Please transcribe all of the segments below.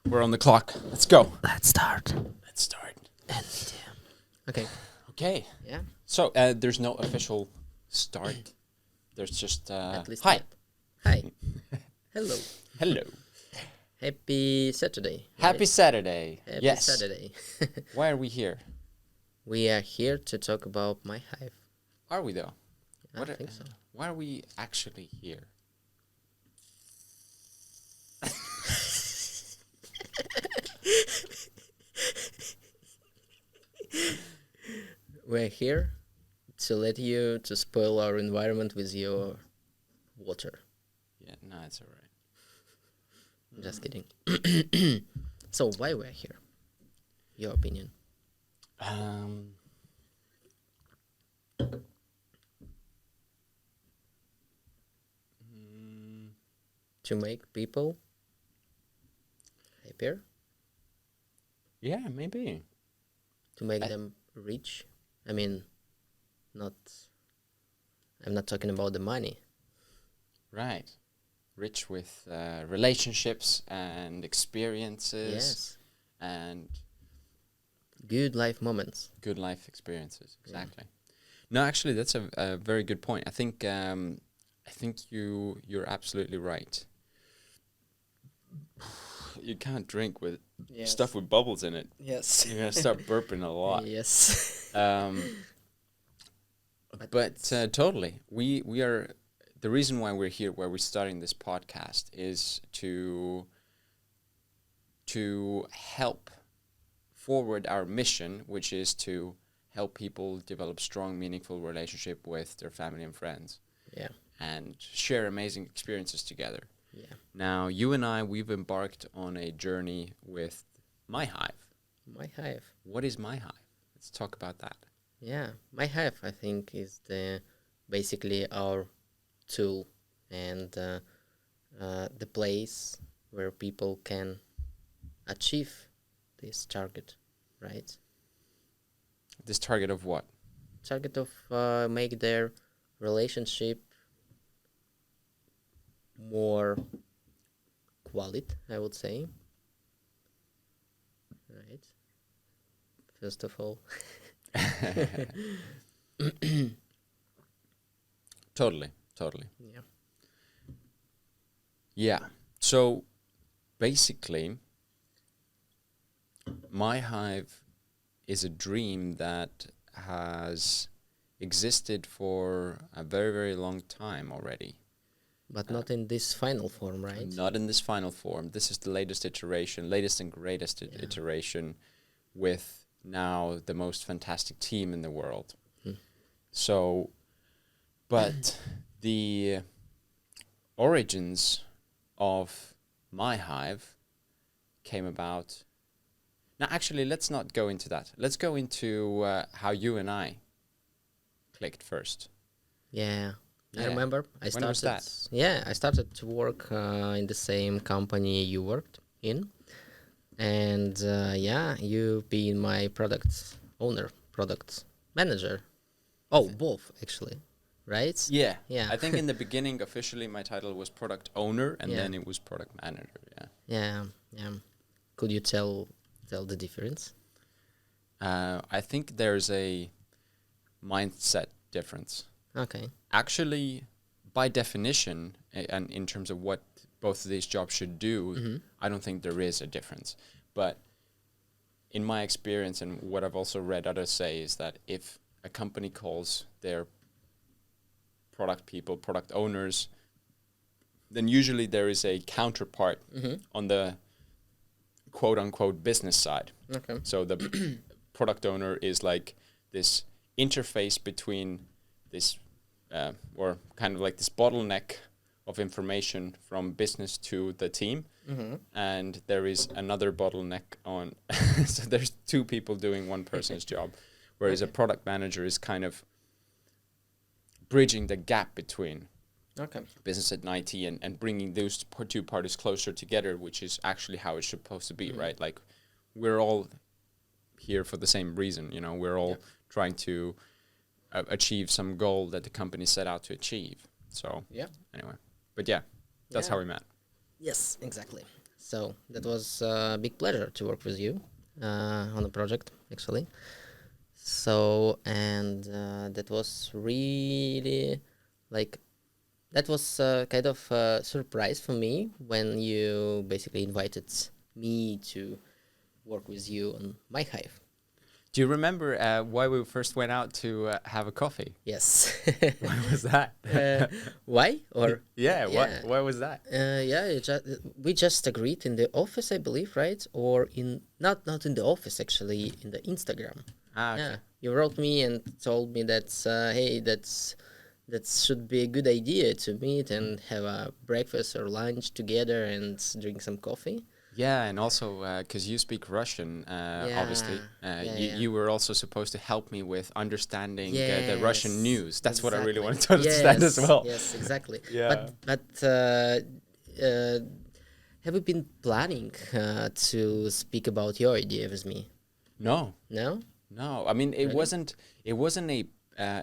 We're on the clock. Let's go. Let's start. Let's start. Okay. Okay. Yeah. So there's no official start. There's just At least hi. not. Hi. Hello. Hello. Happy Saturday. Happy right? Saturday. Happy Yes. Saturday. Why are we here? We are here to talk about myHive. Are we though? I think so. Why are we actually here? We're here to let you to spoil our environment with your water. Yeah, no, it's all right. Just kidding. So why we're here? Your opinion? To make people happier? Yeah, maybe. To make them rich? I mean, I'm not talking about the money. Right. Rich with relationships and experiences. Yes. And Good life moments. good life experiences. Exactly. No, actually, that's a very good point. I think you're absolutely right. You can't drink with stuff with bubbles in it. Yes. You're gonna start burping a lot. Yes. But totally, we are. The reason why we're here, why we're starting this podcast, is to help forward our mission, which is to help people develop strong, meaningful relationship with their family and friends. Yeah. And share amazing experiences together. Yeah. Now, you and I, we've embarked on a journey with myHive. myHive. What is myHive? Let's talk about that. Yeah. myHive, I think, is basically our tool and the place where people can achieve this target, right? This target of what? Target of make their relationship more quality, I would say. Right. First of all. Totally. Yeah. Yeah. So, basically, myHive is a dream that has existed for a very, very long time already. But not in this final form, right? Not in this final form. This is the latest iteration, latest and greatest iteration, with now the most fantastic team in the world. So, but the origins of myHive came about. Now, actually, let's not go into that. Let's go into how you and I clicked first. Yeah. I Yeah. remember When was that? Yeah, I started to work in the same company you worked in. And you being my product owner, product manager. Oh, both actually, right? Yeah. Yeah. I think in the beginning, officially, my title was product owner, and Yeah. then it was product manager. Yeah. Yeah. Could you tell the difference? I think there's a mindset difference. Okay. Actually, by definition, and in terms of what both of these jobs should do, I don't think there is a difference. But in my experience and what I've also read others say is that if a company calls their product people product owners, then usually there is a counterpart on the quote-unquote business side. Okay. So the product owner is like this interface between this or kind of like this bottleneck of information from business to the team. And there is another bottleneck on so there's two people doing one person's job, whereas a product manager is kind of bridging the gap between business and IT and bringing those two parties closer together, which is actually how it's supposed to be, right? Like, we're all here for the same reason, we're all trying to achieve some goal that the company set out to achieve. So anyway, but that's how we met. Yes, exactly. So that was a big pleasure to work with you on the project, actually. So, and that was really like, that was kind of a surprise for me when you basically invited me to work with you on myHive. Do you remember why we first went out to have a coffee? Yes. Why was that? Why? Or Yeah, yeah. why was that? Yeah, we just agreed in the office, I believe, right? Or in not in the office, actually, in the Instagram. Ah, okay. Yeah, you wrote me and told me that hey, that should be a good idea to meet and have a breakfast or lunch together and drink some coffee. Yeah, and also because you speak Russian, Yeah, obviously, yeah, you yeah. you were also supposed to help me with understanding the Russian Yes, news. That's what I really exactly. wanted to understand as Yes, well. yes, exactly. Yeah. But uh, have you been planning to speak about your idea with me? No, No? no. I mean, it Really? wasn't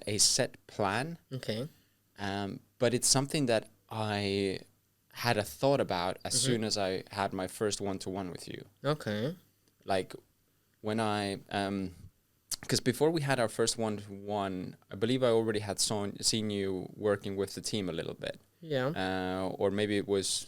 a set plan, Okay. but it's something that I had a thought about as Mm-hmm. soon as I had my first one-to-one with you. Okay. Like when I because before we had our first one-to-one, I believe I already had seen you working with the team a little bit, Yeah. or maybe it was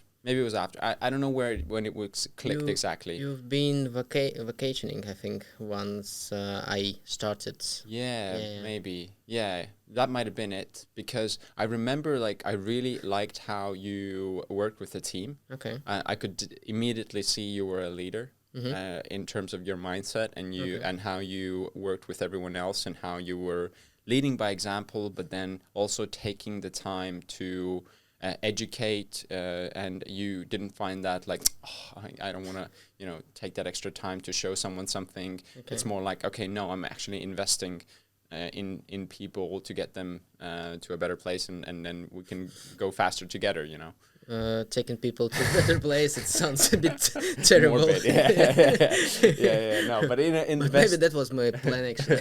after. I don't know when it was clicked You exactly. you've been vacationing, I think, once I started. Yeah, Yeah. maybe. Yeah, that might have been it because I remember like I really liked how you worked with the team. Okay. I could immediately see you were a leader Mm-hmm. in terms of your mindset and you Okay. and how you worked with everyone else and how you were leading by example, but then also taking the time to educate and you didn't find that like oh, I don't want to take that extra time to show someone something. Okay. It's more like okay, no, I'm actually investing in people to get them to a better place and then we can go faster together, you know. Taking people to a better place. It sounds a bit terrible. Morbid, yeah. No, but in the But maybe best that was my plan, actually.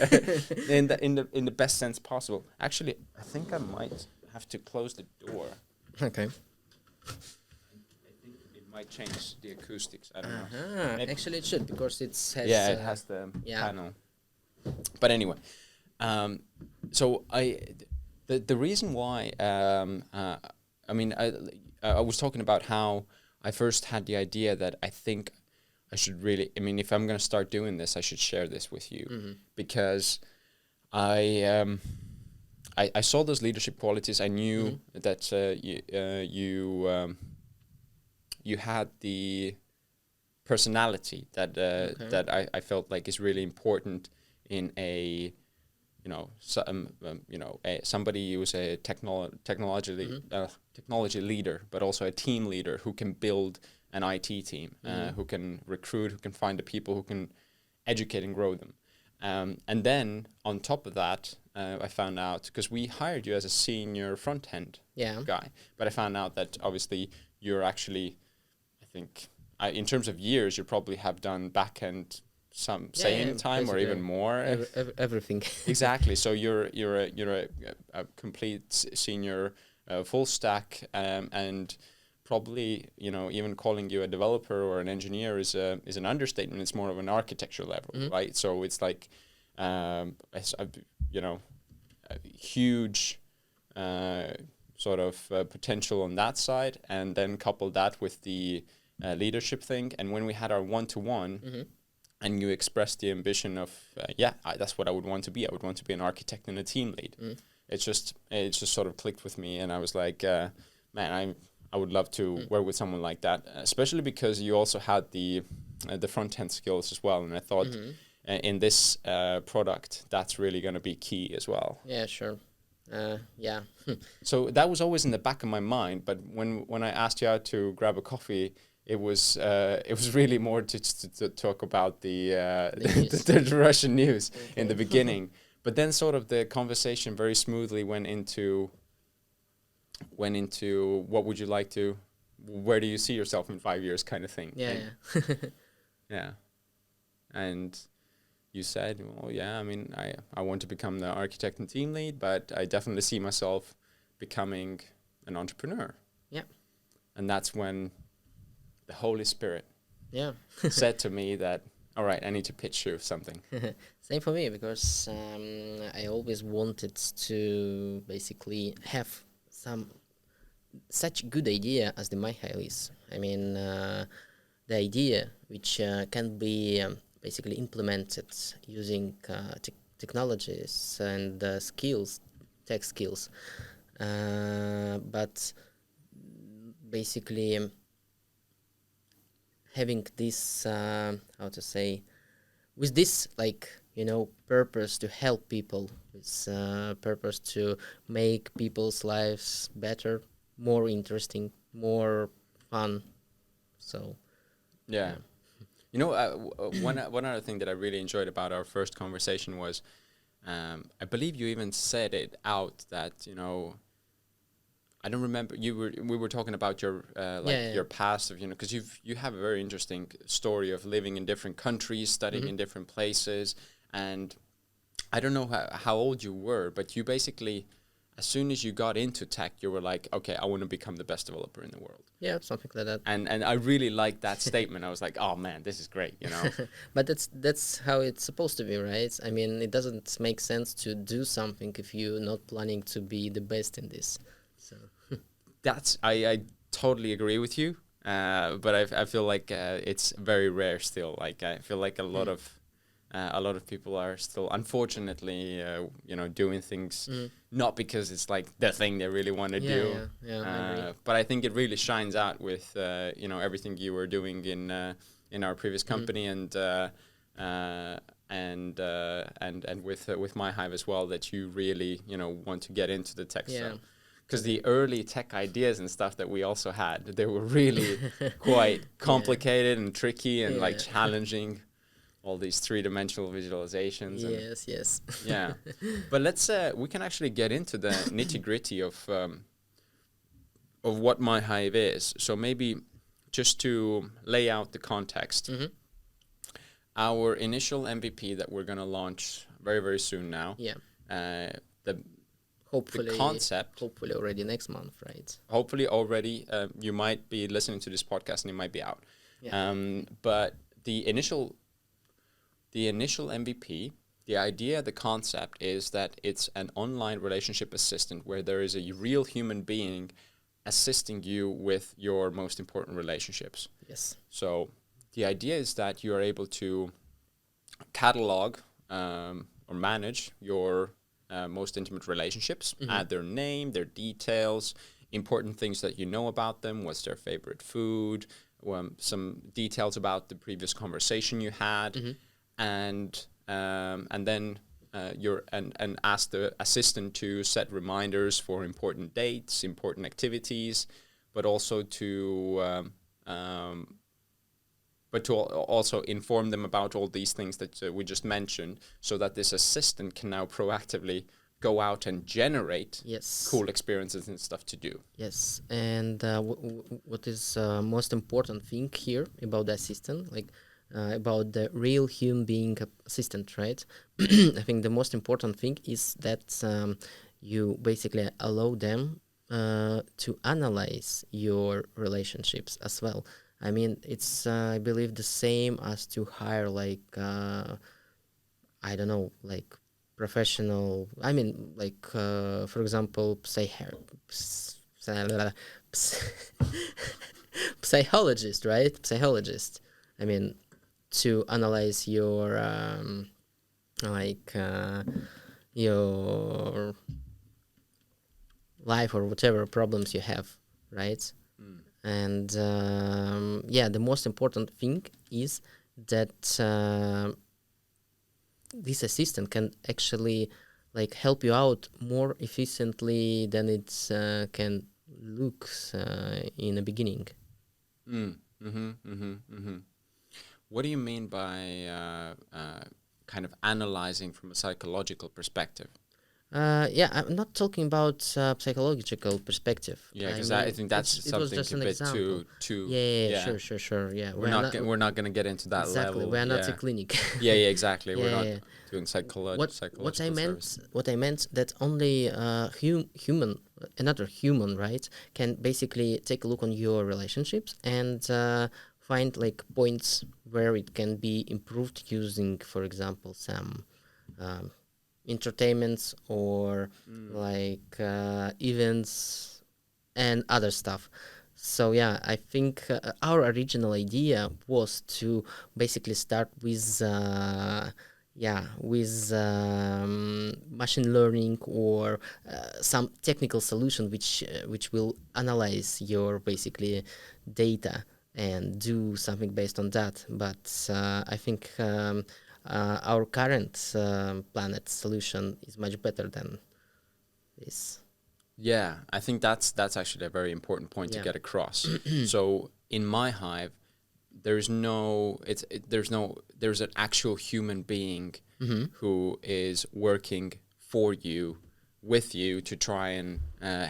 in the best sense possible. Actually, I think I might have to close the door. Okay. I think it might change the acoustics. I don't know. Uh-huh. Actually, it should because it has. Yeah, it has the yeah. panel. But anyway, um, so the reason why I mean I was talking about how I first had the idea that I think I should really, I mean, if I'm going to start doing this, I should share this with you because I I saw those leadership qualities. I knew that you had the personality that Okay. that I felt like is really important in a somebody who's a technology leader, but also a team leader who can build an IT team, who can recruit, who can find the people, who can educate and grow them. And then on top of that, I found out because we hired you as a senior front end Yeah. guy, but I found out that obviously you're actually, I think, in terms of years, you probably have done back end same time or even more. Everything. Exactly. So you're a complete senior, full stack, and probably even calling you a developer or an engineer is an understatement. It's more of an architecture level, right? So it's like you know a huge sort of potential on that side, and then couple that with the leadership thing. And when we had our one-to-one. And you expressed the ambition of, that's what I would want to be. I would want to be an architect and a team lead. It just sort of clicked with me, and I was like, man, I would love to work with someone like that, especially because you also had the front end skills as well. And I thought in this product, that's really going to be key as well. Yeah, sure. Yeah. So that was always in the back of my mind. But when I asked you out to grab a coffee, it was really more to talk about the the Russian news in the beginning, but then sort of the conversation very smoothly went into what would you like to, where do you see yourself in 5 years kind of thing. Yeah. Yeah, and you said, well, yeah, I mean, I want to become the architect and team lead, but I definitely see myself becoming an entrepreneur. Yeah. And that's when the Holy Spirit Yeah. said to me that, all right, I need to pitch you something. Same for me, because I always wanted to basically have some such good idea as the myHive is. I mean, the idea which can be basically implemented using technologies and skills, tech skills, but basically having this, how to say, with this, like, purpose to help people, with purpose to make people's lives better, more interesting, more fun. So Yeah. One other thing that I really enjoyed about our first conversation was, I believe you even said it out that, I don't remember, we were talking about your your past of, because you have a very interesting story of living in different countries, studying in different places, and I don't know how old you were, but you basically, as soon as you got into tech, you were like, okay, I want to become the best developer in the world. Yeah, something like that. And I really liked that statement. I was like, oh man, this is great, But that's how it's supposed to be, right? I mean, it doesn't make sense to do something if you're not planning to be the best in this. So I totally agree with you. But I feel like it's very rare still. Like I feel like a lot of people are still, unfortunately, doing things not because it's like the thing they really want to do. I agree. But I think it really shines out with everything you were doing in our previous company and with myHive as well, that you really want to get into the tech stuff. Because the early tech ideas and stuff that we also had, they were really quite complicated and tricky and like challenging. All these three-dimensional visualizations. Yes. Yeah, but let's we can actually get into the nitty-gritty of what myHive is. So maybe just to lay out the context, our initial MVP that we're gonna launch very, very soon now. Yeah. The concept. Hopefully already next month, right? Hopefully already. You might be listening to this podcast and it might be out. Yeah. But the initial MVP, the idea, the concept is that it's an online relationship assistant where there is a real human being assisting you with your most important relationships. Yes. So the idea is that you are able to catalog or manage your most intimate relationships, add their name, their details, important things that you know about them, what's their favorite food, some details about the previous conversation you had, and then and ask the assistant to set reminders for important dates, important activities, but also to also inform them about all these things that we just mentioned, so that this assistant can now proactively go out and generate cool experiences and stuff to do. Yes, and what is most important thing here about the assistant, like about the real human being assistant, right? I think the most important thing is that you basically allow them to analyze your relationships as well. I mean, it's I believe the same as to hire like I don't know, like professional. I mean, like for example, psychologist, right? Psychologist. I mean, to analyze your your life or whatever problems you have, right? And the most important thing is that this assistant can actually like help you out more efficiently than it can look in the beginning. What do you mean by kind of analyzing from a psychological perspective? I'm not talking about psychological perspective. Yeah, because I think that's something a bit too. Sure. Yeah, we're not going to get into that exactly. level. We're not a clinic. Yeah, exactly. We're not doing psychological what I meant service. that only human another human, right, can basically take a look on your relationships and find like points where it can be improved using, for example, some um, entertainments or like events and other stuff. So yeah, I think our original idea was to basically start with machine learning or some technical solution which will analyze your basically data and do something based on that. But I think our current planet solution is much better than this. Yeah, I think that's actually a very important point to Yeah. get across. So in myHive, there's an actual human being who is working for you, with you, to try and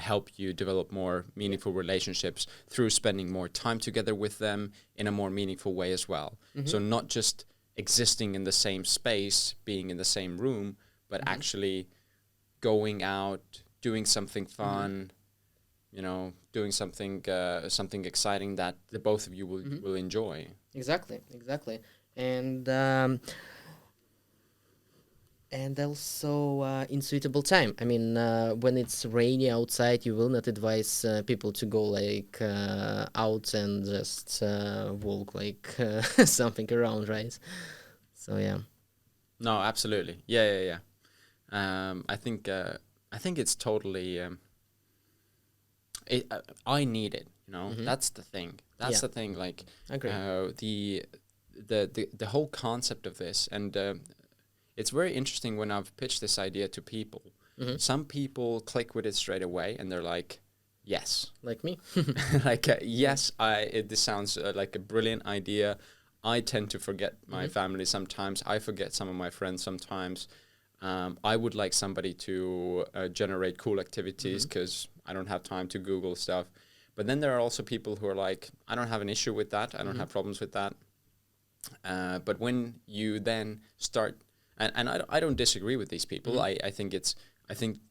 help you develop more meaningful relationships through spending more time together with them in a more meaningful way as well. So not just existing in the same space, being in the same room, but actually going out, doing something fun, doing something exciting that the both of you will enjoy. Exactly, and also in suitable time. I mean, when it's rainy outside, you will not advise people to go like out and just walk like something around, right? So yeah. No, absolutely. Yeah. I think it's totally. I need it. That's the thing. That's Yeah. the thing. Like, Agree. The whole concept of this, and it's very interesting when I've pitched this idea to people. Some people click with it straight away, and they're like, "Yes," Like me. like, "Yes, this sounds like a brilliant idea." I tend to forget my family sometimes. I forget some of my friends sometimes. I would like somebody to generate cool activities because I don't have time to Google stuff. But then there are also people who are like, I don't have an issue with that. I don't have problems with that. But when you then start, and I don't disagree with these people. I think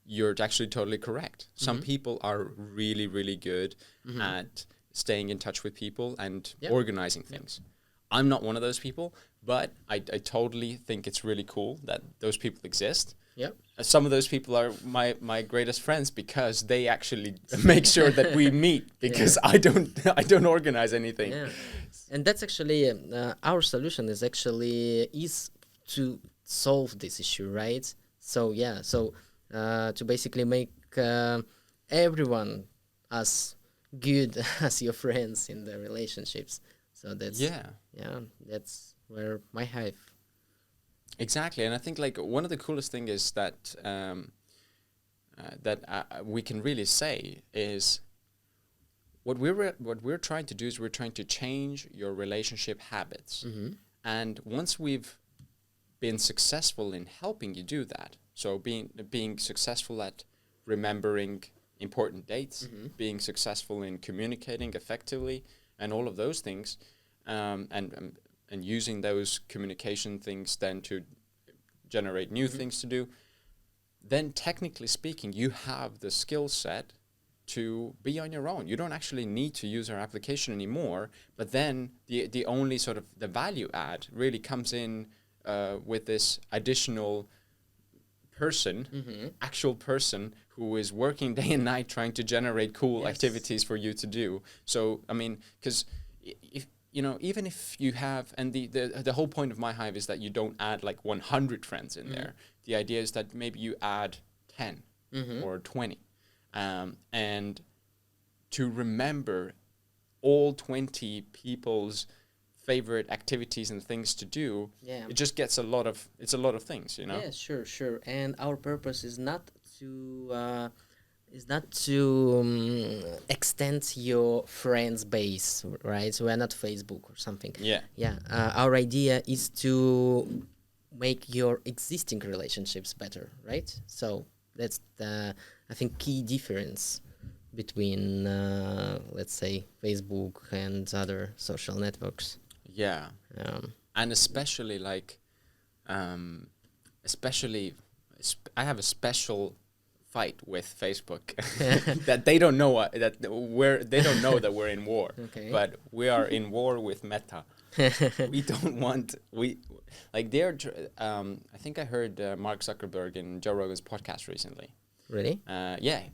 you're actually totally correct. Some people are really, really good at staying in touch with people and organizing things. I'm not one of those people, but I totally think it's really cool that those people exist. Yeah. Some of those people are my greatest friends because they actually make sure that we meet because I don't organize anything. Yeah. And that's actually our solution is to solve this issue, right? So yeah, so to basically make everyone as good as your friends in the relationships. So that's that's where myHive. Exactly, and I think like one of the coolest thing is that we can really say is what we're trying to do is we're trying to change your relationship habits, and once we've been successful in helping you do that, so being successful at remembering important dates, being successful in communicating effectively, and all of those things, and using those communication things then to generate new things to do, then technically speaking, you have the skill set to be on your own. You don't actually need to use our application anymore, but then the only sort of the value add really comes in with this additional person, actual person who is working day and night trying to generate cool activities for you to do. So, I mean, because if even if you have, and the whole point of myHive is that you don't add like 100 friends in there. The idea is that maybe you add 10 or 20, and to remember all 20 people's favorite activities and things to do, it just gets a lot of things, Yeah, sure. And our purpose is not to extend your friends base, right? So we're not Facebook or something. Yeah. Our idea is to make your existing relationships better, right? So that's the, I think, key difference between let's say Facebook and other social networks. Yeah. And especially like, I have a special fight with Facebook that they don't know they don't know that we're in war, Okay. but we are in war with Meta. We don't want I think I heard Mark Zuckerberg in Joe Rogan's podcast recently. Really? Okay.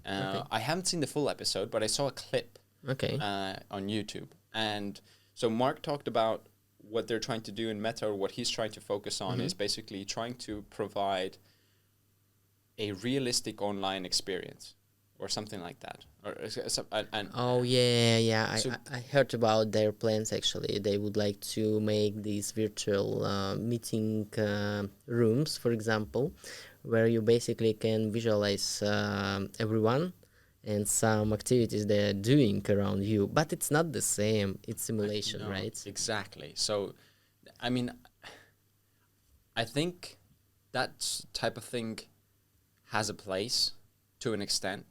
I haven't seen the full episode, but I saw a clip Okay. on YouTube. And so Mark talked about what they're trying to do in Meta, or what he's trying to focus on is basically trying to provide a realistic online experience or something like that. Oh yeah. So I heard about their plans actually. They would like to make these virtual meeting rooms, for example, where you basically can visualize everyone and some activities they're doing around you. But it's not the same. It's simulation, no, right? exactly. So, I mean, I think that type of thing has a place to an extent.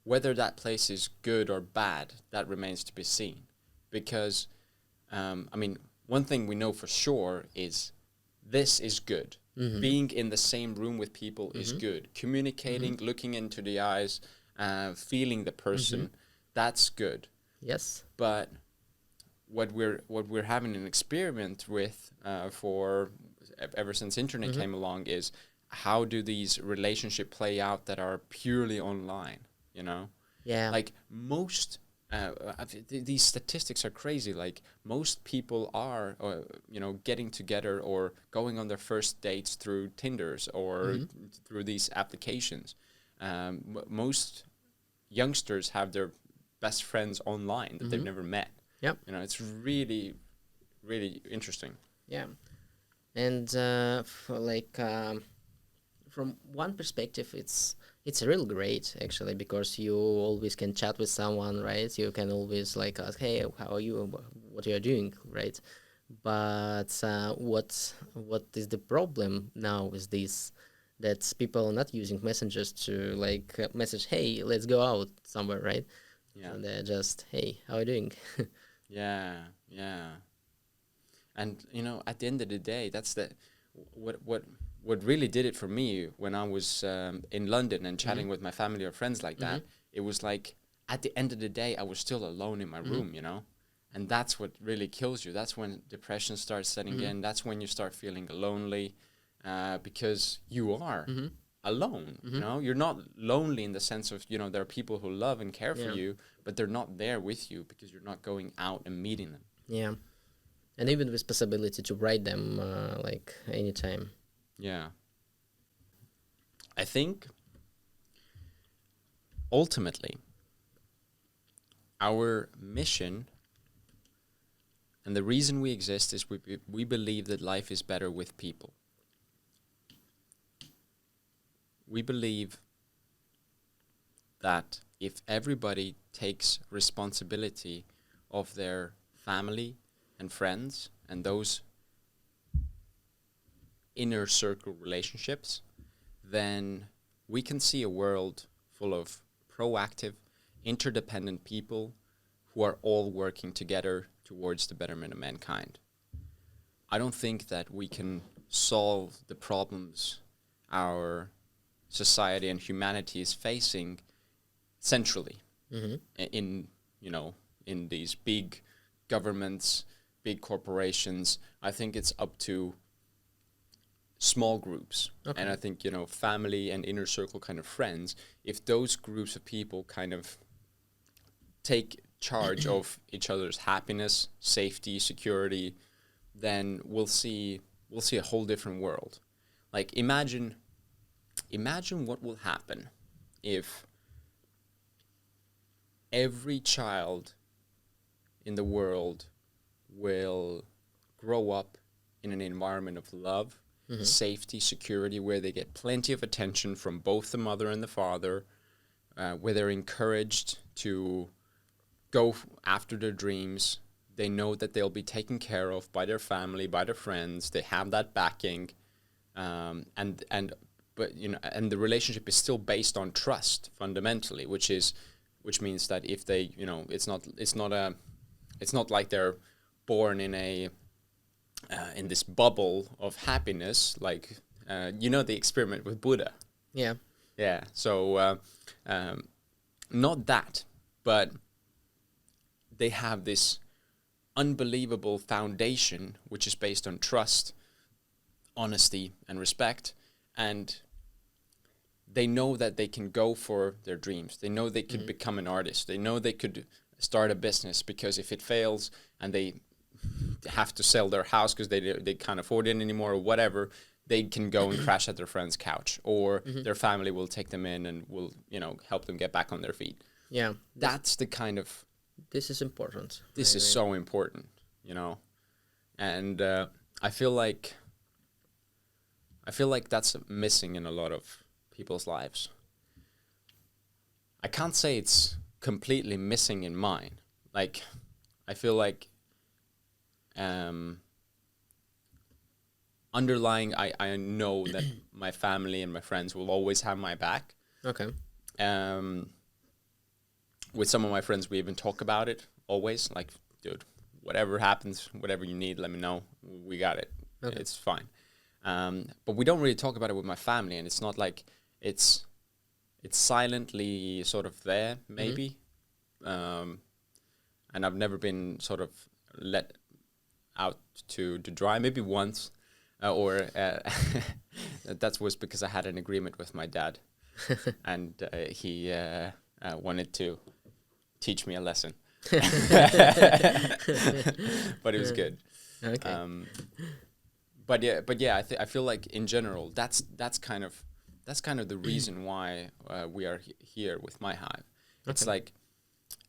Whether that place is good or bad, that remains to be seen. Because, I mean, one thing we know for sure is this is good. Being in the same room with people is good. Communicating, looking into the eyes, feeling the person, that's good. Yes. But what we're having an experiment with for ever since internet came along is, how do these relationships play out that are purely online? You know, Yeah. like most these statistics are crazy. Like most people are, getting together or going on their first dates through Tinders or through these applications. Most youngsters have their best friends online that they've never met. Yep. You know, it's really, really interesting. Yeah. And for like from one perspective, it's real great actually, because you always can chat with someone, right? You can always like ask, hey, how are you? What you are doing, right? But what is the problem now is this, that people are not using messengers to like message, hey, let's go out somewhere, right? Yeah. And they're just, hey, how are you doing? Yeah, yeah. And at the end of the day, that's what really did it for me when I was in London and chatting with my family or friends like that. It was like at the end of the day, I was still alone in my room, and that's what really kills you. That's when depression starts setting in. That's when you start feeling lonely, because you are alone. You're not lonely in the sense of there are people who love and care for you, but they're not there with you because you're not going out and meeting them. Yeah. And even with possibility to write them like anytime. Yeah. I think ultimately our mission and the reason we exist is we believe that life is better with people. We believe that if everybody takes responsibility of their family and friends and those inner circle relationships, then we can see a world full of proactive, interdependent people who are all working together towards the betterment of mankind. I don't think that we can solve the problems our society and humanity is facing centrally in these big governments, big corporations. I think it's up to small groups. Okay. And I think, family and inner circle kind of friends, if those groups of people kind of take charge of each other's happiness, safety, security, then we'll see a whole different world. Like imagine what will happen if every child in the world will grow up in an environment of love, safety, security, where they get plenty of attention from both the mother and the father, where they're encouraged to go after their dreams. They know that they'll be taken care of by their family, by their friends. They have that backing, but the relationship is still based on trust fundamentally, which means that if they, it's not like they're born in in this bubble of happiness, like the experiment with Buddha. Yeah. Yeah. So um, not that, but they have this unbelievable foundation, which is based on trust, honesty, and respect. And they know that they can go for their dreams. They know they could become an artist. They know they could start a business, because if it fails and they have to sell their house because they can't afford it anymore or whatever, they can go and crash at their friend's couch, or their family will take them in and will, help them get back on their feet. Yeah, That's the kind of, this is important. this is so important, and I feel like that's missing in a lot of people's lives. I can't say it's completely missing in mine. Like, I feel like underlying, I know that my family and my friends will always have my back. Okay. With some of my friends, we even talk about it always. Like, dude, whatever happens, whatever you need, let me know. We got it. Okay. It's fine. But we don't really talk about it with my family, and it's not like it's silently sort of there, maybe. And I've never been sort of let out to dry, maybe once, or that was because I had an agreement with my dad, and he wanted to teach me a lesson. But it was good. Okay. But yeah, I feel like in general that's kind of the reason why we are here with myHive. It's like,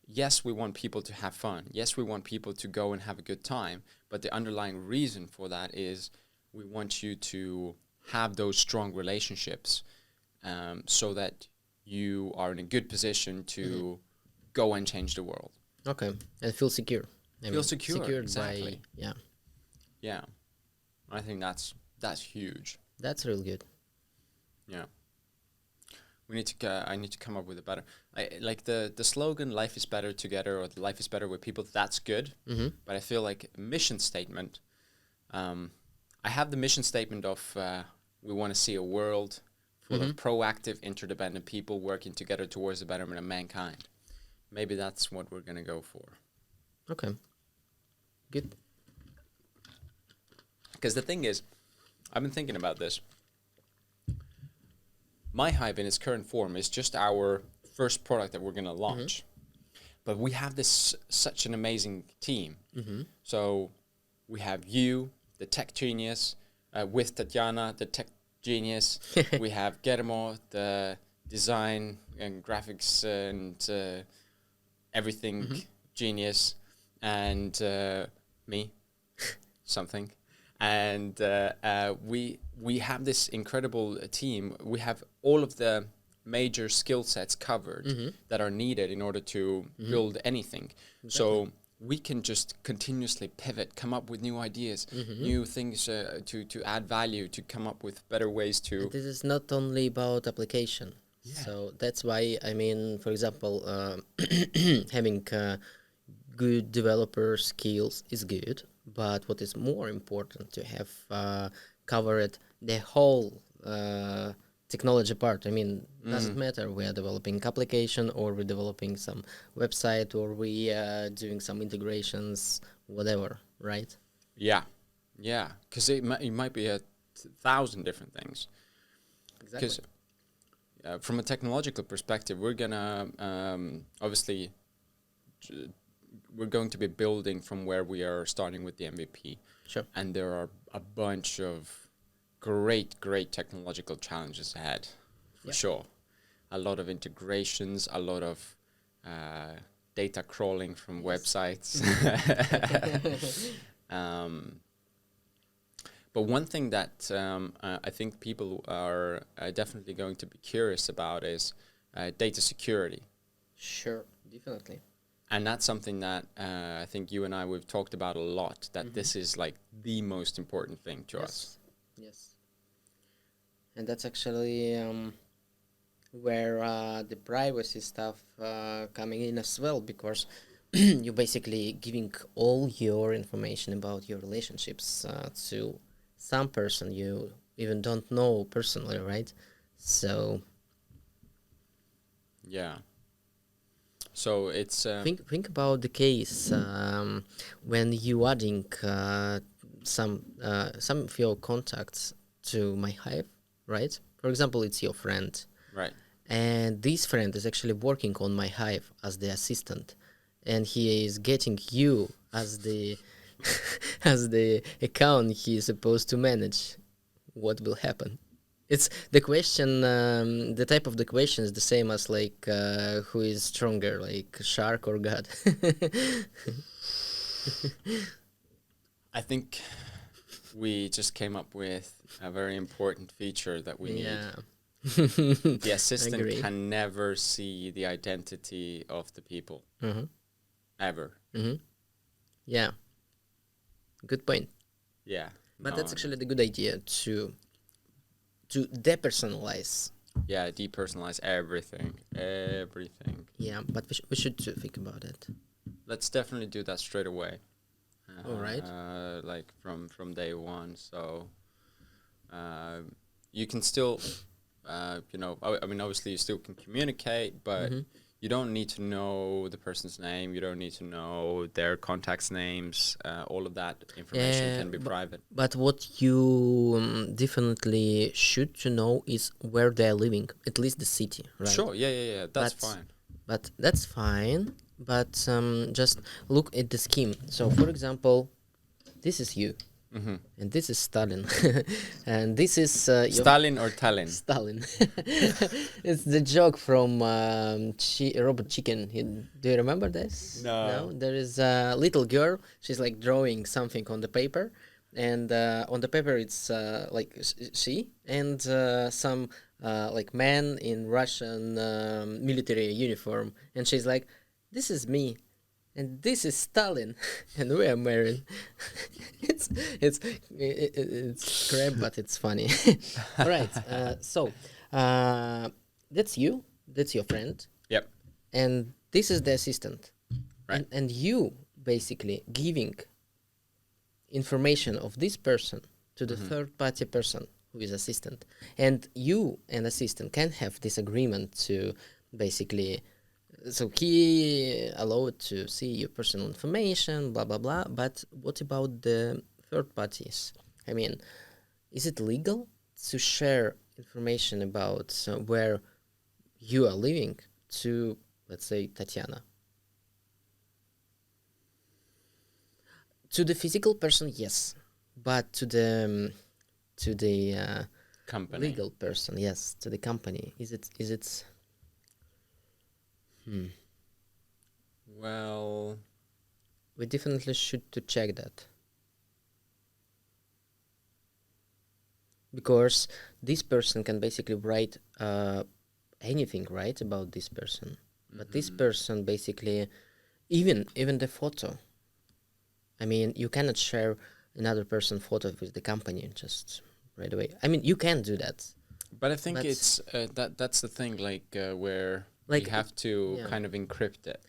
yes, we want people to have fun. Yes, we want people to go and have a good time. But the underlying reason for that is we want you to have those strong relationships, so that you are in a good position to go and change the world. Okay, and feel secure. Feel secure, secured exactly. by, Yeah, I think that's huge. That's really good. Yeah. I need to come up with a better, like the slogan "Life is better together" or "Life is better with people." That's good, but I feel like mission statement. I have the mission statement of we want to see a world full of proactive, interdependent people working together towards the betterment of mankind. Maybe that's what we're gonna go for. Okay. Good. Because the thing is, I've been thinking about this. myHive in its current form is just our first product that we're going to launch. But we have such an amazing team. So we have you, the tech genius, with Tatiana, the tech genius. We have Guillermo, the design and graphics and everything genius, and me, something. And we have this incredible team. We have all of the major skill sets covered that are needed in order to build anything. Exactly. So we can just continuously pivot, come up with new ideas, new things to add value, to come up with better ways to... And this is not only about application. Yeah. So that's why, I mean, for example, having good developer skills is good. But what is more important to have covered the whole technology part. I mean, doesn't matter we are developing application or we're developing some website or we are doing some integrations, whatever, right? Yeah, yeah, because it might be 1,000 different things. Exactly. Because from a technological perspective, we're gonna obviously we're going to be building from where we are starting with the MVP. Sure. And there are a bunch of great technological challenges ahead, for sure. A lot of integrations, a lot of data crawling from websites. But one thing that I think people are definitely going to be curious about is data security. Sure, definitely. And that's something that I think you and I, we've talked about a lot, that this is like the most important thing to us. Yes. And that's actually where the privacy stuff coming in as well, because you're basically giving all your information about your relationships to some person you even don't know personally, right? So Yeah. So it's Think about the case when you adding some of your contacts to myHive, right? For example, it's your friend, right. and this friend is actually working on myHive as the assistant, and he is getting you as the as the account he is supposed to manage. What will happen? It's the question. The type of the question is the same as like who is stronger, like shark or God. I think we just came up with a very important feature that we need. Yeah, The I assistant agree. can never see the identity of the people Mm-hmm. ever. Mm-hmm. Yeah, good point. Yeah. But No. that's actually the good idea to depersonalize. Yeah. Depersonalize everything. Everything. Yeah, but we should think about it. Let's definitely do that straight away. All right. Like from day one. So uh, you can still, I mean, obviously you still can communicate, but Mm-hmm. you don't need to know the person's name. You don't need to know their contacts' names. All of that information Yeah, can be private. but what you definitely should to know is where they're living, at least the city, right? Sure. Yeah. Yeah. Yeah. That's But fine. but that's fine. But just look at the scheme. So, for example, this is you, Mm-hmm. and this is Stalin, and this is your Stalin or Tallinn? Stalin. It's the joke from Robot Chicken. Do you remember this? No. No. There is a little girl. She's like drawing something on the paper, and on the paper it's like she and some like man in Russian military uniform, and she's like, "This is me." And this is Stalin, and we are married. it's it's crap, but it's funny. All right, so that's you, that's your friend, Yep. and this is the assistant, Right. and you basically giving information of this person to the third party person who is assistant, and you and assistant can have this agreement to basically, so he allowed to see your personal information, blah blah blah. But what about the third parties? I mean, is it legal to share information about where you are living to, let's say, Tatiana? To the physical person, yes, but to the Company. legal person, yes, to the company, is it? Well, We definitely should to check that, because this person can basically write anything, right, about this person. But this person basically, even the photo, I mean, you cannot share another person photo with the company just right away. I mean, you can do that, but I think but it's that's the thing, like where we like have to yeah, kind of encrypt it.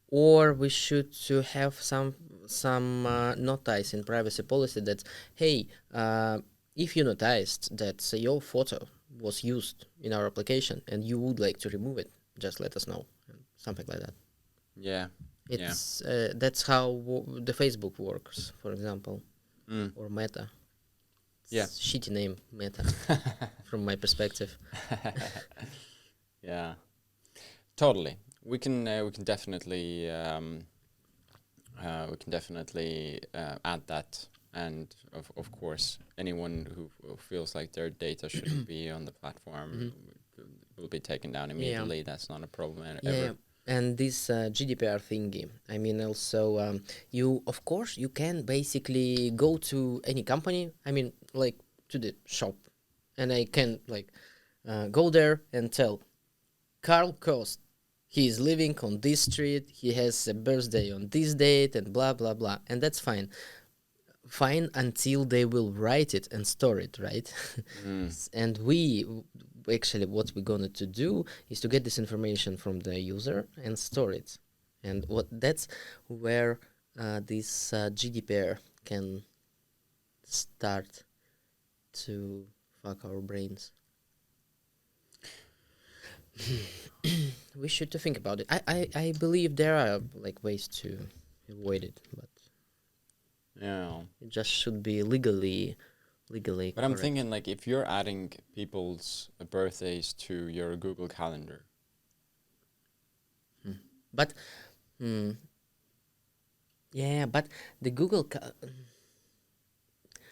or we should to have some notice in privacy policy that, hey, if you noticed that your photo was used in our application and you would like to remove it, just let us know, something like that. Yeah. Yeah. It's that's how the Facebook works, for example, Mm. or Meta. Yeah. It's shitty name, Meta, from my perspective. Yeah. Totally. We can definitely add that, and of course anyone who feels like their data shouldn't be on the platform will be taken down Yeah. immediately. That's not a problem Yeah, ever. and this GDPR thingy. I mean, also, you of course you can basically go to any company. I mean, like to the shop, and I can like go there and tell Carl Cost. He is living on this street. He has a birthday on this date, and blah blah blah, and that's fine. Fine until they will write it and store it, right? And actually what we're going to do is to get this information from the user and store it. And what that's where this GDPR can start to fuck our brains. we should to think about it. I believe there are like ways to avoid it, but Yeah. it just should be legally But I'm correct. thinking like if you're adding people's birthdays to your Google Calendar, But hmm, yeah, but the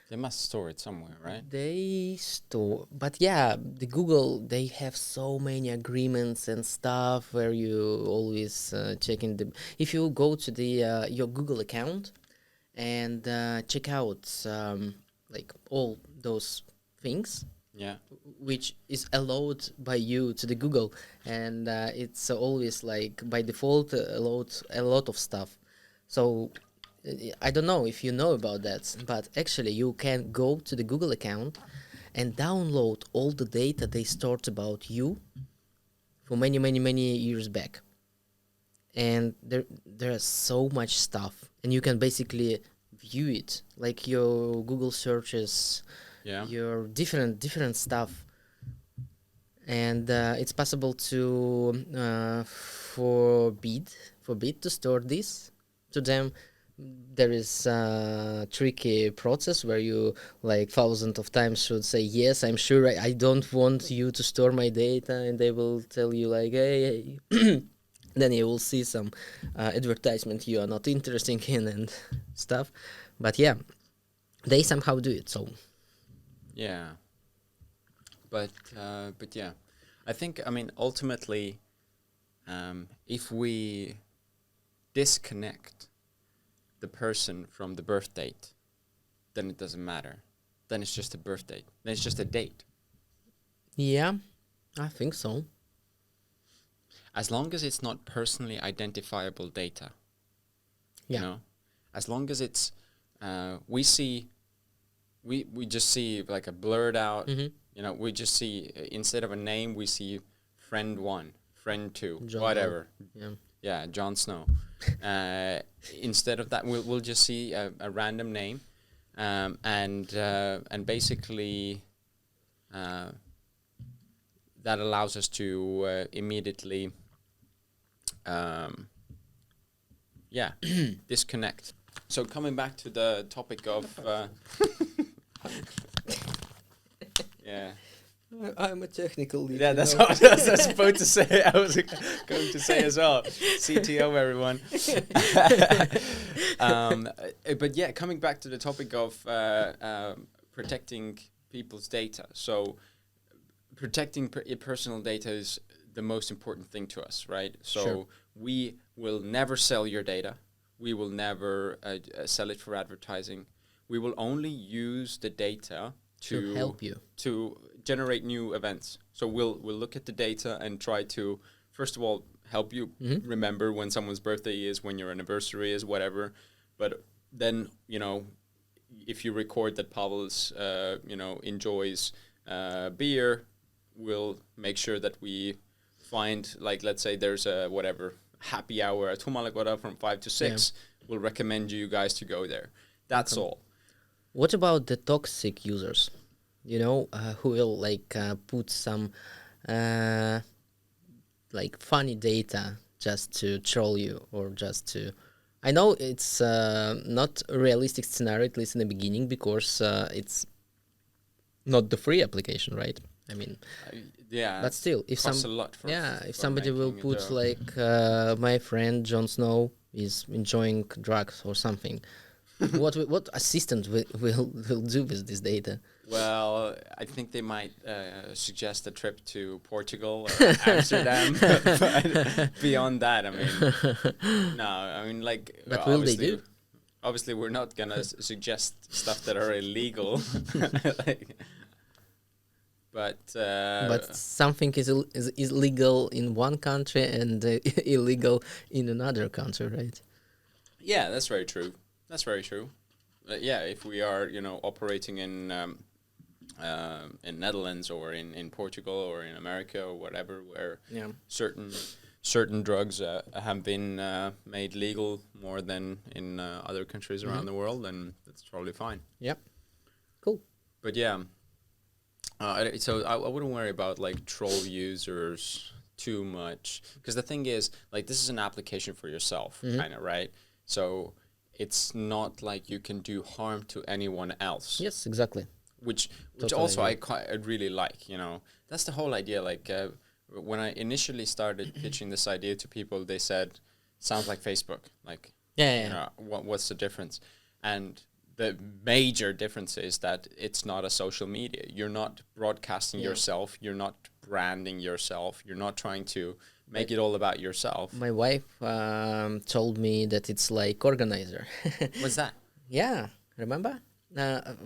they must store it somewhere, right? they store, but yeah, the Google, they have so many agreements and stuff where you always checking the. If you go to the your Google account and check out like all those things Yeah. which is allowed by you to the Google, and it's always like by default allowed a lot of stuff. So I don't know if you know about that, but actually you can go to the Google account and download all the data they stored about you for many years back. And there's so much stuff, and you can basically view it like your Google searches, Yeah. your different stuff, and it's possible to forbid to store this to them. There is a tricky process where you like thousands of times should say yes, I'm sure I don't want you to store my data, and they will tell you like hey. Then you will see some advertisement you are not interested in and stuff, but yeah, they somehow do it. So Yeah. But yeah, I think I mean ultimately, if we disconnect the person from the birth date, then it doesn't matter. Then it's just a birth date. Then it's just a date. yeah, I think so. As long as it's not personally identifiable data, you Yeah. know, as long as it's, we just see like a blurred out, you know, we just see instead of a name we see friend 1, friend 2, John whatever. Yeah. Yeah, Jon Snow. Instead of that, we'll just see a random name, and basically that allows us to immediately, yeah, disconnect. So coming back to the topic of, yeah. I'm a technical lead. Yeah, that's what I was supposed to say. I was going to say as well. CTO, everyone. But yeah, coming back to the topic of protecting people's data. So protecting personal data is the most important thing to us, right? So Sure. we will never sell your data. We will never sell it for advertising. We will only use the data To help you. to generate new events. So we'll look at the data and try to first of all help you remember when someone's birthday is, when your anniversary is, whatever. But then, you know, if you record that Pavel's enjoys beer, we'll make sure that we find, like, let's say there's a whatever happy hour at Humalagora from 5 to 6. We'll recommend you guys to go there. That's all. What about the toxic users? You know, who will like put some like funny data just to troll you or just to. I know it's not a realistic scenario, at least in the beginning, because it's not the free application, right? I mean, Yeah, but still, if costs a lot for if for somebody will making a put joke. like my friend Jon Snow is enjoying drugs or something, what assistant will do with this data? Well, I think they might suggest a trip to Portugal or Amsterdam, but beyond that, I mean, no, I mean, like, But will they obviously, do? obviously, we're not gonna suggest stuff that are illegal, like, but But something is legal in one country and illegal in another country, right? yeah, that's very true. That's very true. Yeah, if we are, operating in Netherlands or in Portugal or in America or whatever, where Yeah. certain drugs have been made legal more than in other countries around the world, then that's totally fine. Yep. Cool. But yeah, so I wouldn't worry about like troll users too much, because the thing is, like, this is an application for yourself, kind of, right? So it's not like you can do harm to anyone else. Yes, exactly. Which Totally also agree. I really like, you know. That's the whole idea. Like, when I initially started pitching this idea to people, they said, sounds like Facebook. Like, Yeah, you yeah, know, what's the difference? And the major difference is that it's not a social media. You're not broadcasting yeah. yourself. You're not branding yourself. You're not trying to make it all about yourself. My wife told me that it's like organizer. What's that? Yeah, remember? Her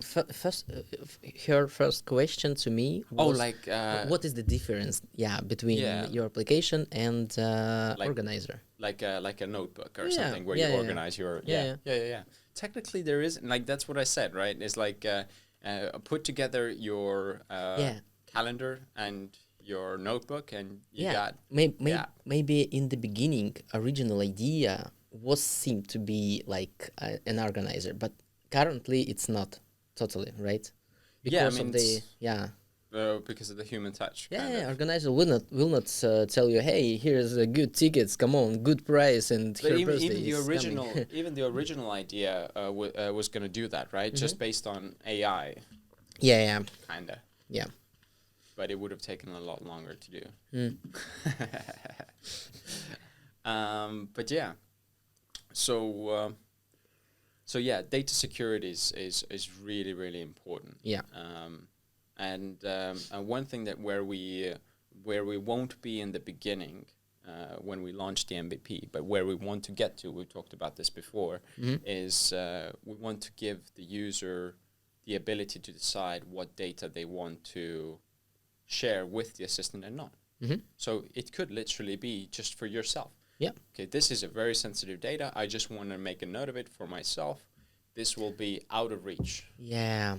first question to me Oh, was, like, what is the difference? Yeah, between yeah, your application and like organizer. like a notebook or Yeah, something where yeah, you yeah, organize your yeah, yeah, yeah. Technically, there is, like, that's what I said, right? It's like, put together your yeah, calendar and your notebook, and you yeah. got Maybe yeah maybe in the beginning, original idea was seemed to be like an organizer, but currently it's not totally right yeah. I because mean, of the it's yeah. because of the human touch, Yeah, kind yeah, of. organizer will not tell you, hey, here's a good tickets, come on, good price, and But her even birthday the is coming. original even the original idea was going to do that, right? Just based on AI, Yeah, yeah, kind of. yeah. But it would have taken a lot longer to do. Mm. But yeah, so so yeah, data security is really really important. Yeah. And one thing that where we won't be in the beginning, when we launch the MVP, but where we want to get to, we've talked about this before, is we want to give the user the ability to decide what data they want to share with the assistant and not. So it could literally be just for yourself. Yeah. Okay, this is a very sensitive data. I just want to make a note of it for myself. This will be out of reach. Yeah.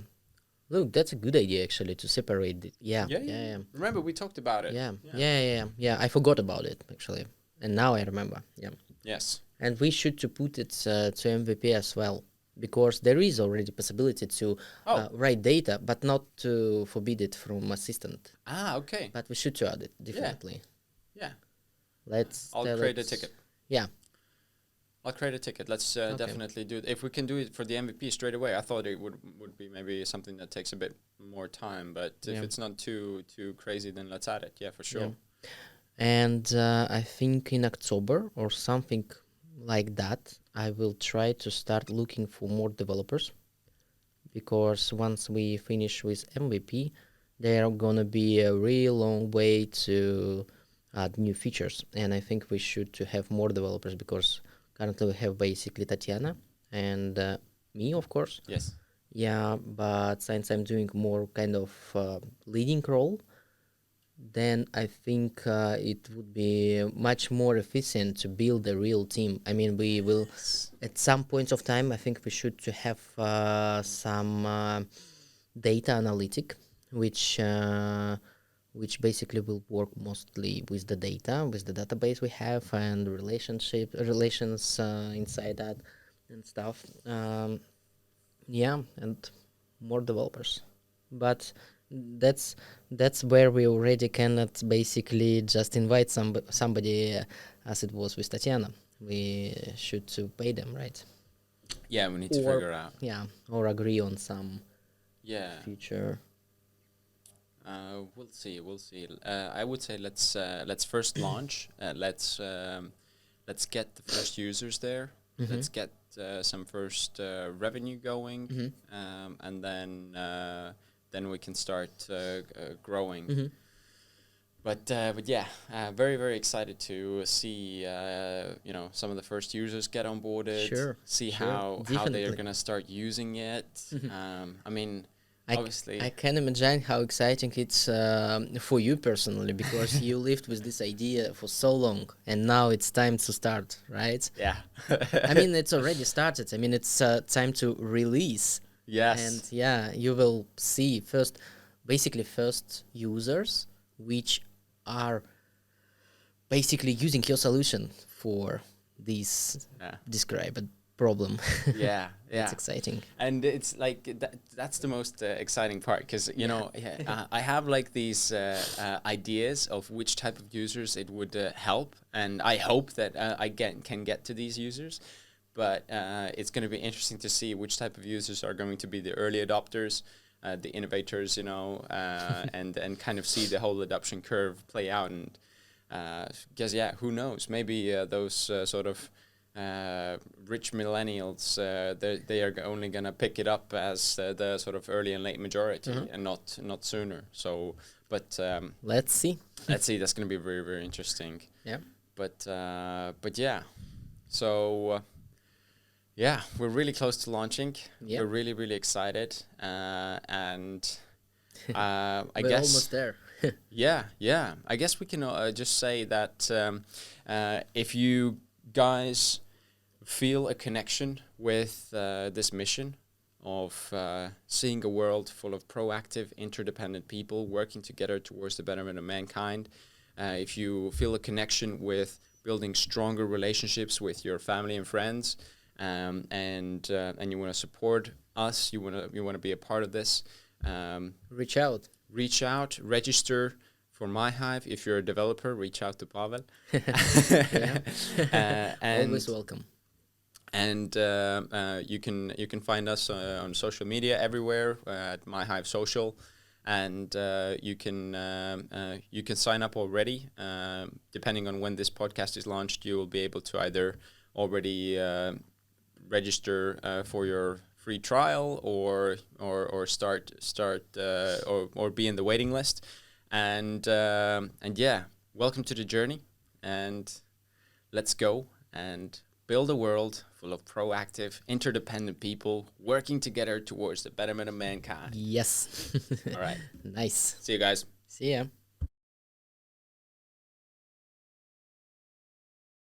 Look, that's a good idea actually to separate it. Yeah, Yeah, yeah, yeah, Remember, we talked about it. yeah, Yeah. yeah, yeah, yeah. Yeah, I forgot about it actually, and now I remember. Yeah, Yes. and we should to put it to MVP as well because there is already possibility to Oh. write data, but not to forbid it from assistant. Okay. But we should to add it Yeah. definitely. Yeah. Let's I'll tell create a it. ticket. Yeah. I'll create a ticket. Let's Okay. definitely do it. If we can do it for the MVP straight away, I thought it would be maybe something that takes a bit more time. But if Yeah. it's not too crazy, then let's add it. Yeah, for sure. Yeah. And I think in October or something like that, I will try to start looking for more developers because once we finish with MVP, there are gonna be a real long way to add new features, and I think we should to have more developers because currently we have basically Tatiana and me, of course. Yes. Yeah, but since I'm doing more kind of leading role, then I think it would be much more efficient to build a real team. I mean, we will at some points of time. I think we should to have some data analytic, which basically will work mostly with the data, with the database we have and relations inside that and stuff. Yeah, and more developers, but that's that's where we already cannot basically just invite somebody as it was with Tatiana. We should to pay them, right? Yeah, we need to Or figure out. yeah, or agree on some Yeah. future. We'll see. We'll see. I would say let's first launch. Let's get the first users there. Let's get some first revenue going, and then we can start growing. But yeah, very very excited to see some of the first users get onboarded. Sure, See sure, how they are definitely. gonna start using it. I mean, obviously. I can imagine how exciting it's for you personally because you lived with this idea for so long and now it's time to start, right? Yeah. I mean, it's already started. I mean, it's time to release. Yes. And yeah, you will see basically first users which are basically using your solution for these Yeah. described problem. Yeah, yeah. It's exciting. And it's like that's the most exciting part, because you know, I have like these ideas of which type of users it would help, and I hope that can get to these users. But it's going to be interesting to see which type of users are going to be the early adopters, the innovators, you know, and kind of see the whole adoption curve play out. And because yeah, who knows? Maybe those sort of rich millennials, they are only gonna pick it up as the sort of early and late majority, and not sooner. So, but Let's see. let's see. That's gonna be very, very interesting. Yeah. But yeah. So yeah, we're really close to launching. Yeah. We're really, really excited, and I We're guess almost there. yeah. I guess we can just say that if you guys feel a connection with this mission of seeing a world full of proactive, interdependent people working together towards the betterment of mankind, if you feel a connection with building stronger relationships with your family and friends, and you want to support us, you want to be a part of this, Reach out. register for myHive. If you're a developer, reach out to Pavel. And Always welcome. And you can find us on social media everywhere at myHive Social, and you can sign up already. Depending on when this podcast is launched, you will be able to either already register for your free trial, or start or be in the waiting list. And yeah, welcome to the journey, and let's go and build a world full of proactive, interdependent people working together towards the betterment of mankind. Yes. All right. Nice. See you guys. See ya.